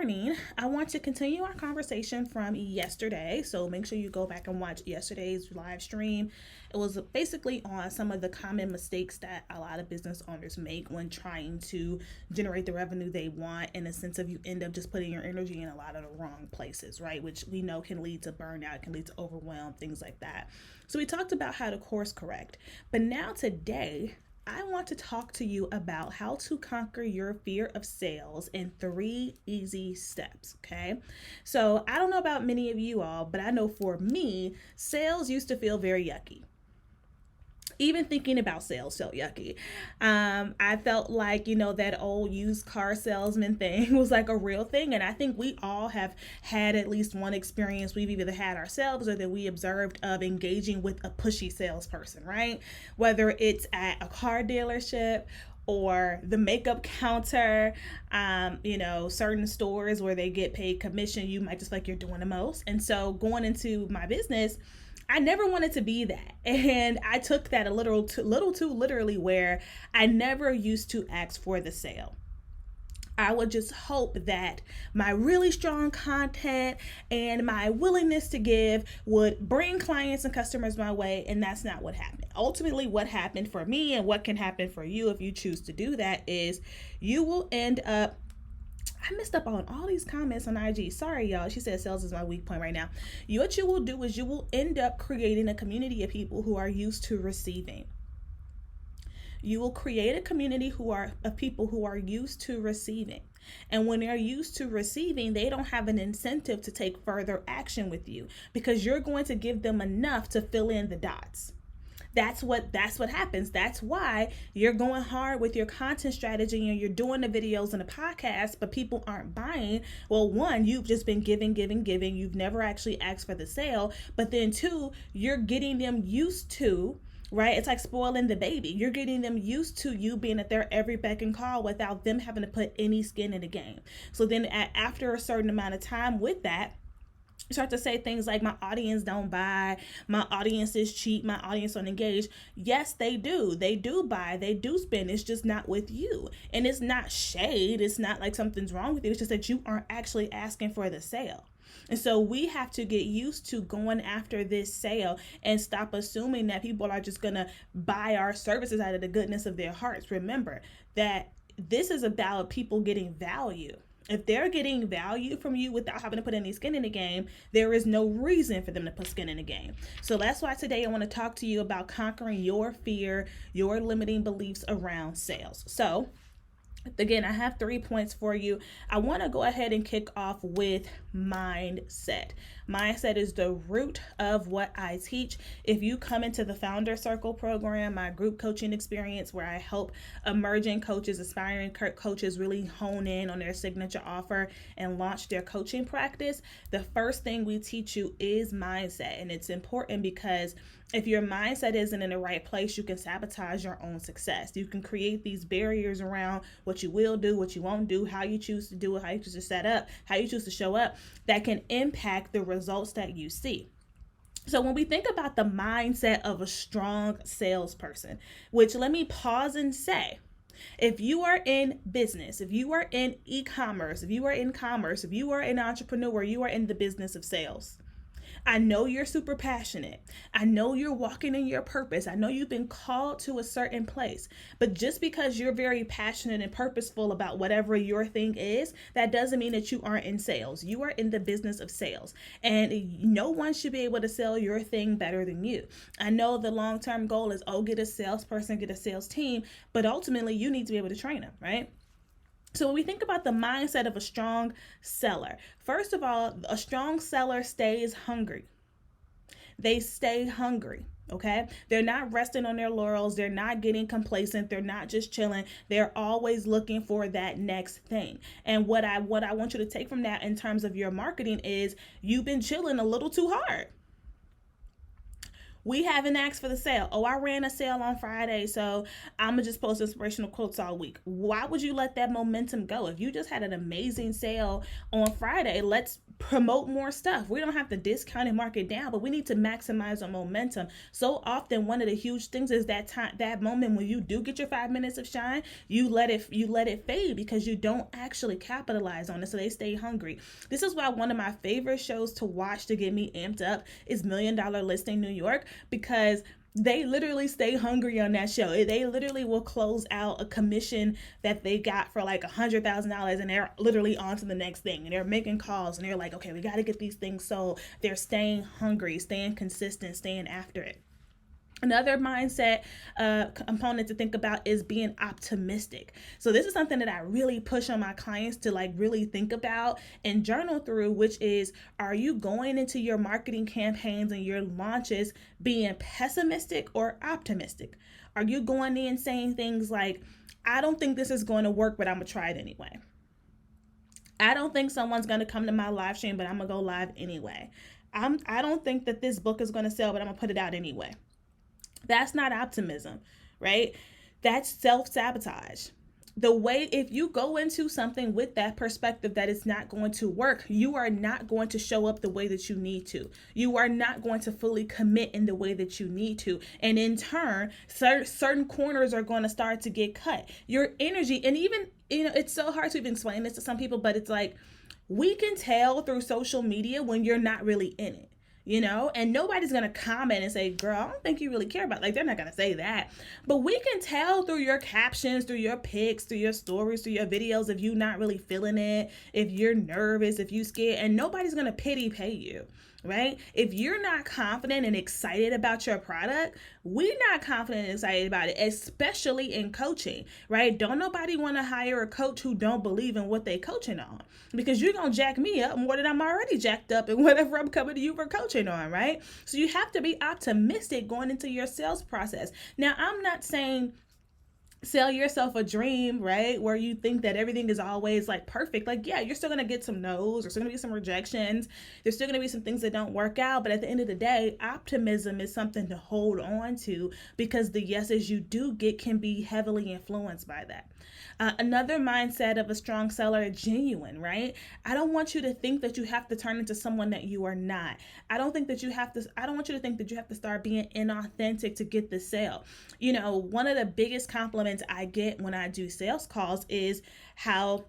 morning, I want to continue our conversation from yesterday. So make sure you go back and watch yesterday's live stream. It was basically on some of the common mistakes that a lot of business owners make when trying to generate the revenue they want, in a sense of you end up just putting your energy in a lot of the wrong places, right? Which we know can lead to burnout, can lead to overwhelm, things like that. So we talked about how to course correct. But now today, I want to talk to you about how to conquer your fear of sales in 3 easy steps, okay? So I don't know about many of you all, but I know for me, sales used to feel very yucky. Even thinking about sales felt yucky. I felt like, that old used car salesman thing was like a real thing. And I think we all have had at least one experience we've either had ourselves or that we observed of engaging with a pushy salesperson, right? Whether it's at a car dealership or the makeup counter, certain stores where they get paid commission, you might just like you're doing the most. And so going into my business, I never wanted to be that. And I took that a little too literally, where I never used to ask for the sale. I would just hope that my really strong content and my willingness to give would bring clients and customers my way. And that's not what happened. Ultimately, what happened for me and what can happen for you if you choose to do that is you will end up, I messed up on all these comments on IG. Sorry, y'all. She said sales is my weak point right now. What you will do is you will end up creating a community of people who are used to receiving. You will create a community of people who are used to receiving. And when they're used to receiving, they don't have an incentive to take further action with you because you're going to give them enough to fill in the dots. That's what happens. That's why you're going hard with your content strategy and you're doing the videos and the podcast, but people aren't buying. Well, one, you've just been giving. You've never actually asked for the sale. But then two, you're getting them used to, right? It's like spoiling the baby. You're getting them used to you being at their every beck and call without them having to put any skin in the game. So then after a certain amount of time with that, you start to say things like, my audience don't buy, my audience is cheap, my audience don't engage. Yes, they do. They do buy, they do spend. It's just not with you. And it's not shade. It's not like something's wrong with you. It's just that you aren't actually asking for the sale. And so we have to get used to going after this sale and stop assuming that people are just going to buy our services out of the goodness of their hearts. Remember that this is about people getting value. If they're getting value from you without having to put any skin in the game, there is no reason for them to put skin in the game. So that's why today I want to talk to you about conquering your fear, your limiting beliefs around sales. So again, I have 3 points for you. I want to go ahead and kick off with mindset. Mindset is the root of what I teach. If you come into the Founder Circle program, my group coaching experience where I help emerging coaches, aspiring coaches really hone in on their signature offer and launch their coaching practice, the first thing we teach you is mindset. And it's important because if your mindset isn't in the right place, you can sabotage your own success. You can create these barriers around what you will do, what you won't do, how you choose to do it, how you choose to set up, how you choose to show up, that can impact the results that you see. So when we think about the mindset of a strong salesperson, which let me pause and say, if you are in business, if you are in e-commerce, if you are in commerce, if you are an entrepreneur, you are in the business of sales. I know you're super passionate. I know you're walking in your purpose. I know you've been called to a certain place, but just because you're very passionate and purposeful about whatever your thing is, that doesn't mean that you aren't in sales. You are in the business of sales, and no one should be able to sell your thing better than you. I know the long-term goal is, get a salesperson, get a sales team, but ultimately you need to be able to train them, right? So when we think about the mindset of a strong seller, first of all, a strong seller stays hungry. They stay hungry, okay? They're not resting on their laurels. They're not getting complacent. They're not just chilling. They're always looking for that next thing. And what I want you to take from that in terms of your marketing is you've been chilling a little too hard. We haven't asked for the sale. Oh, I ran a sale on Friday, so I'm gonna just post inspirational quotes all week. Why would you let that momentum go? If you just had an amazing sale on Friday, let's promote more stuff. We don't have to discount and mark it down, but we need to maximize our momentum. So often one of the huge things is that moment when you do get your 5 minutes of shine, you let it fade because you don't actually capitalize on it, so they stay hungry. This is why one of my favorite shows to watch to get me amped up is Million Dollar Listing New York, because they literally stay hungry on that show. They literally will close out a commission that they got for like $100,000, and they're literally on to the next thing, and they're making calls, and they're like, okay, we got to get these things sold. They're staying hungry, staying consistent, staying after it. Another mindset component to think about is being optimistic. So this is something that I really push on my clients to like really think about and journal through, which is, are you going into your marketing campaigns and your launches being pessimistic or optimistic? Are you going in saying things like, I don't think this is going to work, but I'm going to try it anyway. I don't think someone's going to come to my live stream, but I'm going to go live anyway. I don't think that this book is going to sell, but I'm going to put it out anyway. That's not optimism, right? That's self-sabotage. If you go into something with that perspective that it's not going to work, you are not going to show up the way that you need to. You are not going to fully commit in the way that you need to. And in turn, certain corners are going to start to get cut. Your energy, and even, it's so hard to even explain this to some people, but it's like, we can tell through social media when you're not really in it. And nobody's going to comment and say, girl, I don't think you really care about, like, they're not going to say that. But we can tell through your captions, through your pics, through your stories, through your videos, if you're not really feeling it, if you're nervous, if you're scared, and nobody's going to pity pay you. Right? If you're not confident and excited about your product, we're not confident and excited about it, especially in coaching, right? Don't nobody want to hire a coach who don't believe in what they coaching on, because you're going to jack me up more than I'm already jacked up in whatever I'm coming to you for coaching on, right? So you have to be optimistic going into your sales process. Now, I'm not saying sell yourself a dream, right? Where you think that everything is always like perfect. Like, yeah, you're still going to get some no's. There's still going to be some rejections. There's still going to be some things that don't work out. But at the end of the day, optimism is something to hold on to, because the yeses you do get can be heavily influenced by that. Another mindset of a strong seller is genuine, right? I don't want you to think that you have to turn into someone that you are not. I don't want you to think that you have to start being inauthentic to get the sale. One of the biggest compliments I get when I do sales calls is how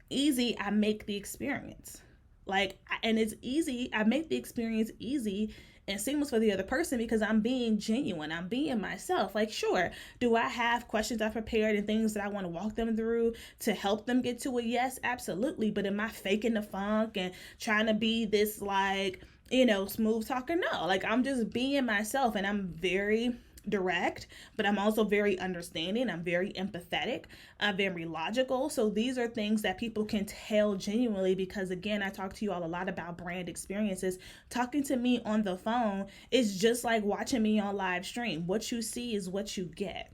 easy I make the experience. And it's easy. I make the experience easy and seamless for the other person because I'm being genuine. I'm being myself. Like, sure, do I have questions I prepared and things that I want to walk them through to help them get to a yes? Absolutely. But am I faking the funk and trying to be this smooth talker? No, I'm just being myself, and I'm very direct, but I'm also very understanding. I'm very empathetic. I'm very logical. So these are things that people can tell genuinely, because again, I talk to you all a lot about brand experiences. Talking to me on the phone is just like watching me on live stream. What you see is what you get.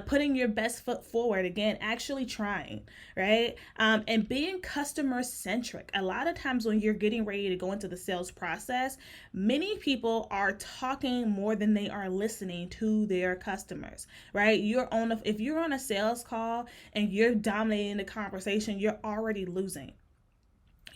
Putting your best foot forward, again, actually trying, right? And being customer centric. A lot of times when you're getting ready to go into the sales process, many people are talking more than they are listening to their customers, right? If you're on a sales call and you're dominating the conversation, you're already losing.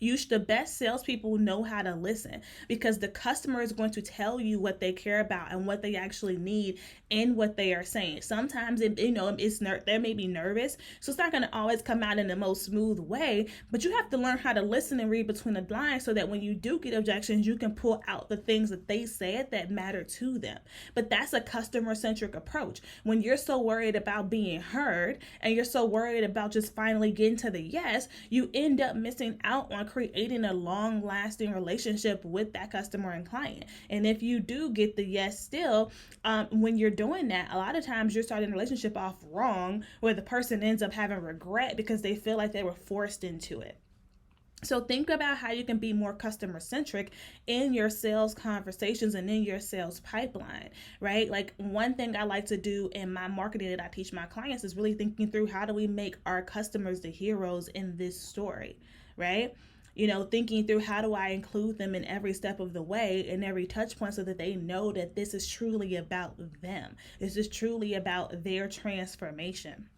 The best salespeople know how to listen, because the customer is going to tell you what they care about and what they actually need in what they are saying. Sometimes they may be nervous, so it's not going to always come out in the most smooth way, but you have to learn how to listen and read between the lines so that when you do get objections, you can pull out the things that they said that matter to them. But that's a customer-centric approach. When you're so worried about being heard and you're so worried about just finally getting to the yes, you end up missing out on creating a long-lasting relationship with that customer and client. And if you do get the yes still, when you're doing that, a lot of times you're starting a relationship off wrong, where the person ends up having regret because they feel like they were forced into it. So think about how you can be more customer centric in your sales conversations and in your sales pipeline, right? Like, one thing I like to do in my marketing that I teach my clients is really thinking through, how do we make our customers the heroes in this story, right? Thinking through how do I include them in every step of the way, in every touch point, so that they know that this is truly about them. This is truly about their transformation.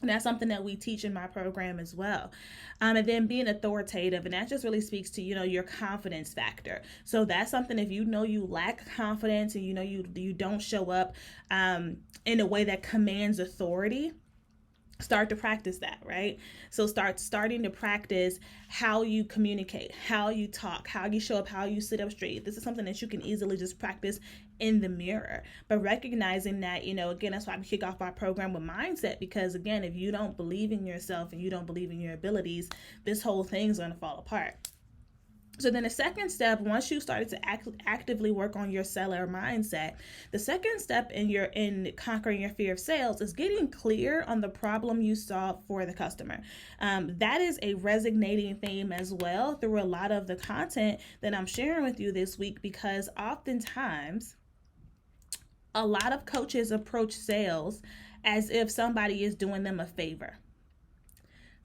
And that's something that we teach in my program as well. And then being authoritative, and that just really speaks to, your confidence factor. So that's something, if you lack confidence and you don't show up in a way that commands authority, start to practice that, right? So starting to practice how you communicate, how you talk, how you show up, how you sit up straight. This is something that you can easily just practice in the mirror. But recognizing that, again, that's why we kick off our program with mindset, because again, if you don't believe in yourself and you don't believe in your abilities, this whole thing's going to fall apart. So then the second step, once you started to actively work on your seller mindset, the second step in conquering your fear of sales is getting clear on the problem you solve for the customer. That is a resonating theme as well through a lot of the content that I'm sharing with you this week, because oftentimes a lot of coaches approach sales as if somebody is doing them a favor.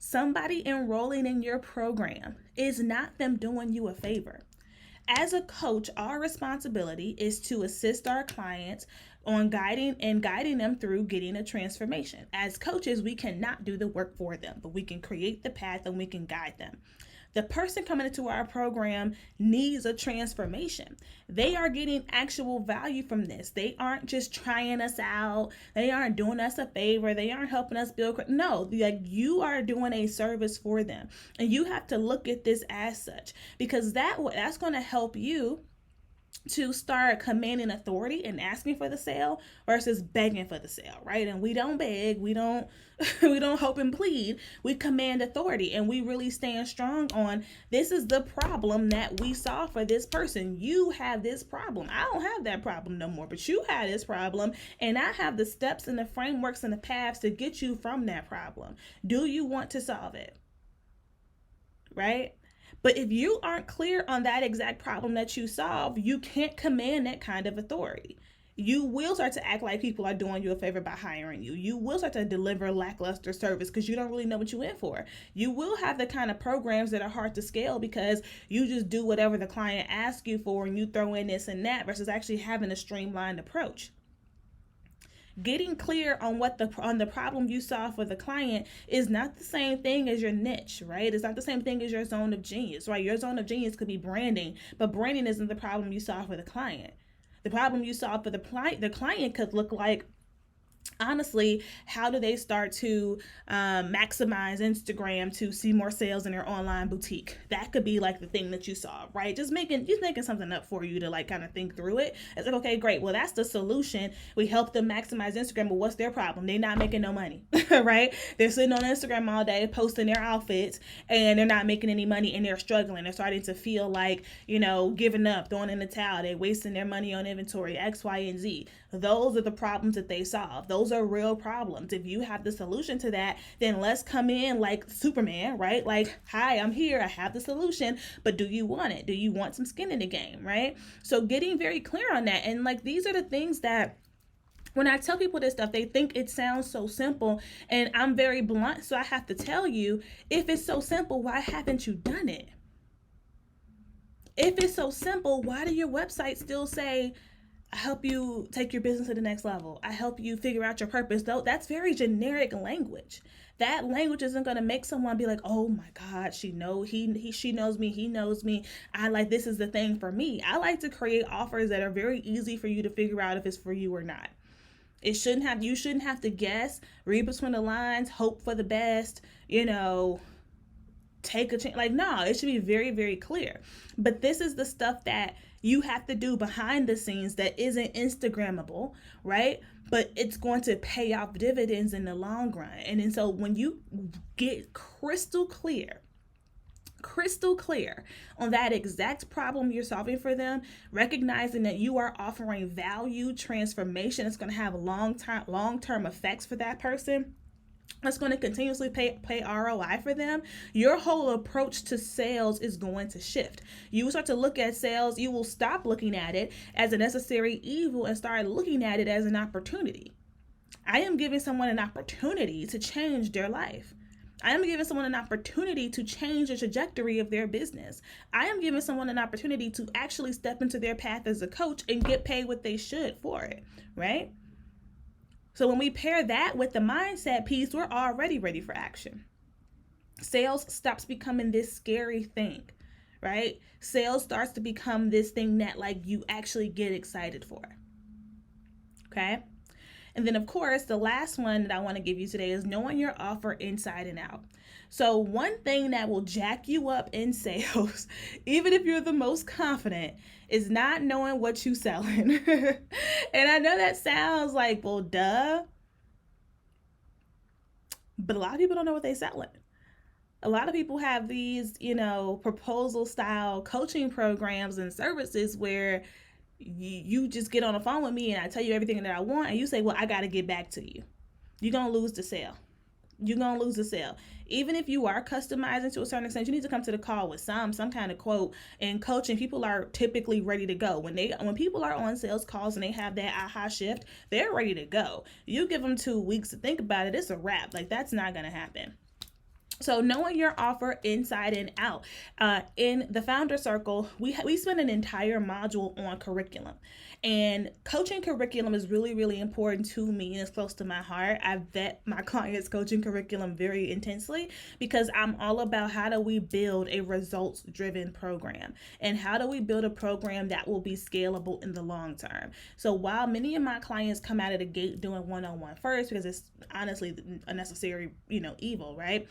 Somebody enrolling in your program is not them doing you a favor. As a coach, our responsibility is to assist our clients on guiding them through getting a transformation. As coaches, we cannot do the work for them, but we can create the path and we can guide them. The person coming into our program needs a transformation. They are getting actual value from this. They aren't just trying us out. They aren't doing us a favor. They aren't helping us build. No, you are doing a service for them. And you have to look at this as such, because that's going to help you to start commanding authority and asking for the sale versus begging for the sale, right? And we don't beg, we don't hope and plead. We command authority, and we really stand strong on, this is the problem that we solve for this person. You have this problem. I don't have that problem no more, but you have this problem, and I have the steps and the frameworks and the paths to get you from that problem. Do you want to solve it? Right? But if you aren't clear on that exact problem that you solve, you can't command that kind of authority. You will start to act like people are doing you a favor by hiring you. You will start to deliver lackluster service because you don't really know what you're in for. You will have the kind of programs that are hard to scale because you just do whatever the client asks you for and you throw in this and that versus actually having a streamlined approach. Getting clear on the problem you solve for the client is not the same thing as your niche, right? It's not the same thing as your zone of genius, right? Your zone of genius could be branding, but branding isn't the problem you solve for the client. The problem you solve for the client could look like, honestly, how do they start to maximize Instagram to see more sales in their online boutique? That could be like the thing that you saw, right? Just making something up for you to like kind of think through it. It's like, okay, great. Well, that's the solution. We help them maximize Instagram, but what's their problem? They're not making no money, right? They're sitting on Instagram all day posting their outfits and they're not making any money and they're struggling. They're starting to feel like, giving up, throwing in the towel. They're wasting their money on inventory, X, Y, and Z. Those are the problems that they solve. Those are real problems. If you have the solution to that, then let's come in like Superman, right? Like, hi, I'm here. I have the solution, but do you want it? Do you want some skin in the game, right? So getting very clear on that. And like, these are the things that when I tell people this stuff, they think it sounds so simple, and I'm very blunt. So I have to tell you, if it's so simple, why haven't you done it? If it's so simple, why do your website still say, I help you take your business to the next level. I help you figure out your purpose. Though that's very generic language. That language isn't going to make someone be like, oh my God, she knows me. He knows me. This is the thing for me. I like to create offers that are very easy for you to figure out if it's for you or not. You shouldn't have to guess, read between the lines, hope for the best, take a chance. No, it should be very, very clear. But this is the stuff that you have to do behind the scenes that isn't Instagrammable, right? But it's going to pay off dividends in the long run. And then so when you get crystal clear on that exact problem you're solving for them, recognizing that you are offering value, transformation, it's going to have long-term effects for that person, that's going to continuously pay ROI for them, your whole approach to sales is going to shift. You will start to look at sales, you will stop looking at it as a necessary evil and start looking at it as an opportunity. I am giving someone an opportunity to change their life. I am giving someone an opportunity to change the trajectory of their business. I am giving someone an opportunity to actually step into their path as a coach and get paid what they should for it, right? So when we pair that with the mindset piece, we're already ready for action. Sales stops becoming this scary thing, right? Sales starts to become this thing that like you actually get excited for. Okay? And then, of course, the last one that I want to give you today is knowing your offer inside and out. So, one thing that will jack you up in sales, even if you're the most confident, is not knowing what you're selling. And I know that sounds like, well, duh. But a lot of people don't know what they're selling. A lot of people have these, proposal style coaching programs and services where you just get on the phone with me and I tell you everything that I want and you say, well, I got to get back to you. You're going to lose the sale. You're going to lose the sale. Even if you are customizing to a certain extent, you need to come to the call with some kind of quote. And coaching, people are typically ready to go. When people are on sales calls and they have that aha shift, they're ready to go. You give them 2 weeks to think about it, it's a wrap. Like, that's not going to happen. So knowing your offer inside and out. In the Founder Circle, we spend an entire module on curriculum. And coaching curriculum is really, really important to me and it's close to my heart. I vet my clients' coaching curriculum very intensely because I'm all about how do we build a results-driven program and how do we build a program that will be scalable in the long term. So while many of my clients come out of the gate doing one-on-one first because it's honestly a necessary, evil, right?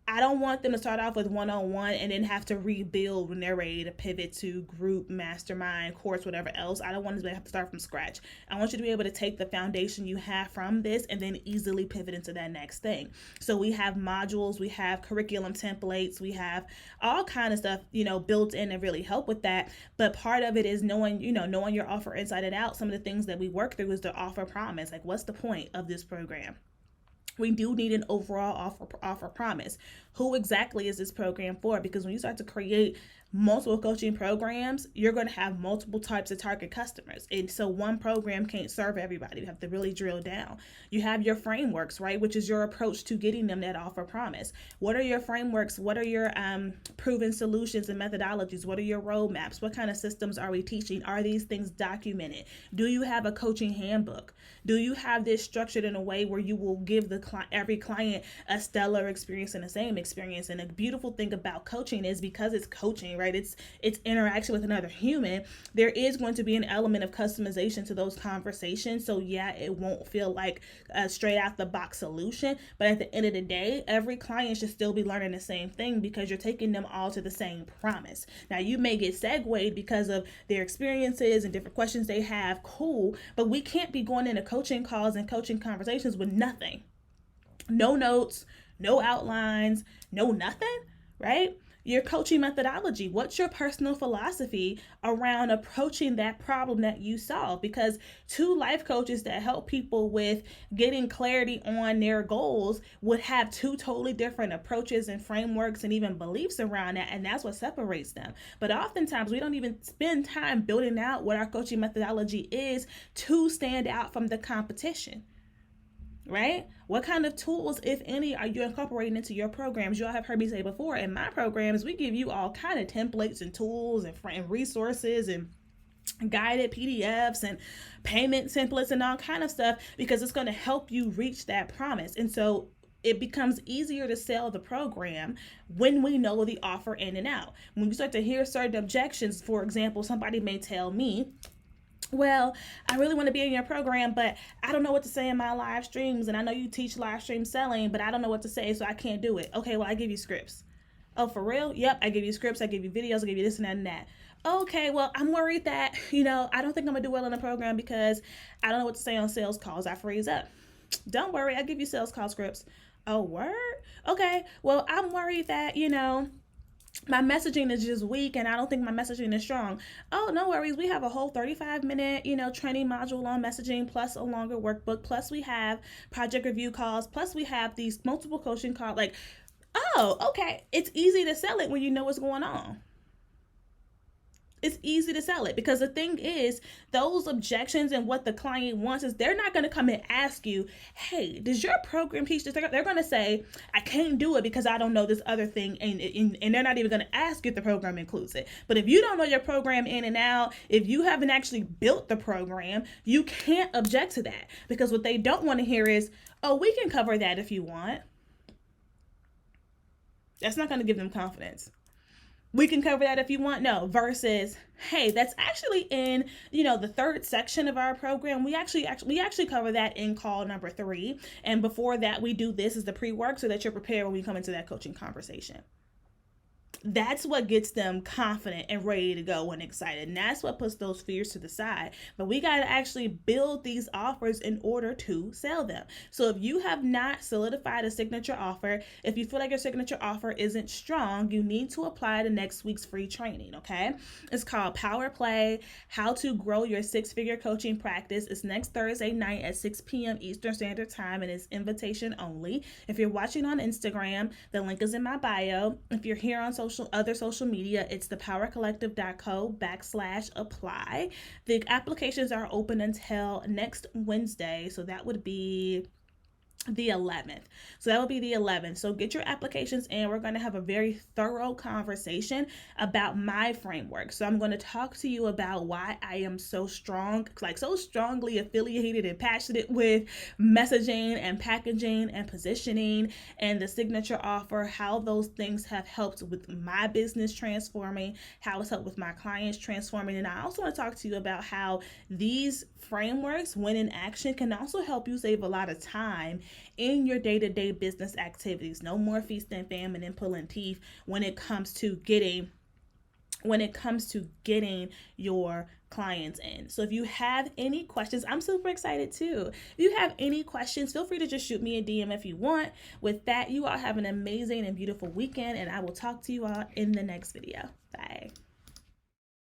I don't want them to start off with one-on-one and then have to rebuild when they're ready to pivot to group, mastermind, course, whatever else. I don't want them to have to start from scratch. I want you to be able to take the foundation you have from this and then easily pivot into that next thing. So we have modules, we have curriculum templates, we have all kind of stuff, built in and really help with that. But part of it is knowing your offer inside and out. Some of the things that we work through is the offer promise. Like, what's the point of this program? We do need an overall offer promise. Who exactly is this program for? Because when you start to create multiple coaching programs, you're going to have multiple types of target customers. And so one program can't serve everybody. You have to really drill down. You have your frameworks, right? Which is your approach to getting them that offer promise. What are your frameworks? What are your proven solutions and methodologies? What are your roadmaps? What kind of systems are we teaching? Are these things documented? Do you have a coaching handbook? Do you have this structured in a way where you will give every client a stellar experience and the same experience? And the beautiful thing about coaching is because it's coaching, right? It's interaction with another human. There is going to be an element of customization to those conversations. So yeah, it won't feel like a straight out the box solution. But at the end of the day, every client should still be learning the same thing because you're taking them all to the same promise. Now you may get segued because of their experiences and different questions they have. Cool. But we can't be going into coaching calls and coaching conversations with nothing. No notes, no outlines, no nothing, right? Your coaching methodology. What's your personal philosophy around approaching that problem that you solve? Because 2 life coaches that help people with getting clarity on their goals would have 2 totally different approaches and frameworks and even beliefs around that. And that's what separates them. But oftentimes we don't even spend time building out what our coaching methodology is to stand out from the competition. Right? What kind of tools, if any, are you incorporating into your programs? You all have heard me say before, in my programs, we give you all kind of templates and tools and resources and guided PDFs and payment templates and all kind of stuff because it's going to help you reach that promise. And so it becomes easier to sell the program when we know the offer in and out. When you start to hear certain objections, for example, somebody may tell me, well, I really want to be in your program, but I don't know what to say in my live streams. And I know you teach live stream selling, but I don't know what to say, so I can't do it. Okay, well, I give you scripts. Oh, for real? Yep, I give you scripts. I give you videos. I give you this and that and that. Okay, well, I'm worried that, I don't think I'm going to do well in the program because I don't know what to say on sales calls. I freeze up. Don't worry. I give you sales call scripts. Oh, word? Okay, well, I'm worried that, my messaging is just weak and I don't think my messaging is strong. Oh, no worries. We have a whole 35-minute, training module on messaging plus a longer workbook. Plus we have project review calls. Plus we have these multiple coaching calls. Like, oh, okay. It's easy to sell it when you know what's going on. It's easy to sell it, because the thing is, those objections and what the client wants is they're not going to come and ask you, hey, does your program teach this? They're going to say, I can't do it because I don't know this other thing. And they're not even going to ask if the program includes it. But if you don't know your program in and out, if you haven't actually built the program, you can't object to that, because what they don't want to hear is, oh, we can cover that if you want. That's not going to give them confidence. We can cover that if you want. No, versus, hey, that's actually in, the third section of our program. We actually cover that in call number 3. And before that, we do this as the pre-work so that you're prepared when we come into that coaching conversation. That's what gets them confident and ready to go and excited. And that's what puts those fears to the side. But we got to actually build these offers in order to sell them. So if you have not solidified a signature offer, if you feel like your signature offer isn't strong, you need to apply to next week's free training, okay? It's called Power Play, How to Grow Your Six-Figure Coaching Practice. It's next Thursday night at 6 p.m. Eastern Standard Time, and it's invitation only. If you're watching on Instagram, the link is in my bio. If you're here on other social media, it's thepowercollective.co/apply. The applications are open until next Wednesday, so that would be the 11th. So get your applications in. We're going to have a very thorough conversation about my framework. So I'm going to talk to you about why I am so strongly affiliated and passionate with messaging and packaging and positioning and the signature offer, how those things have helped with my business transforming, how it's helped with my clients transforming. And I also want to talk to you about how these frameworks, when in action, can also help you save a lot of time in your day-to-day business activities. No more feasting, famine, and pulling teeth when it comes to getting your clients in. So if you have any questions, I'm super excited too. If you have any questions, feel free to just shoot me a DM if you want. With that, you all have an amazing and beautiful weekend, and I will talk to you all in the next video. Bye.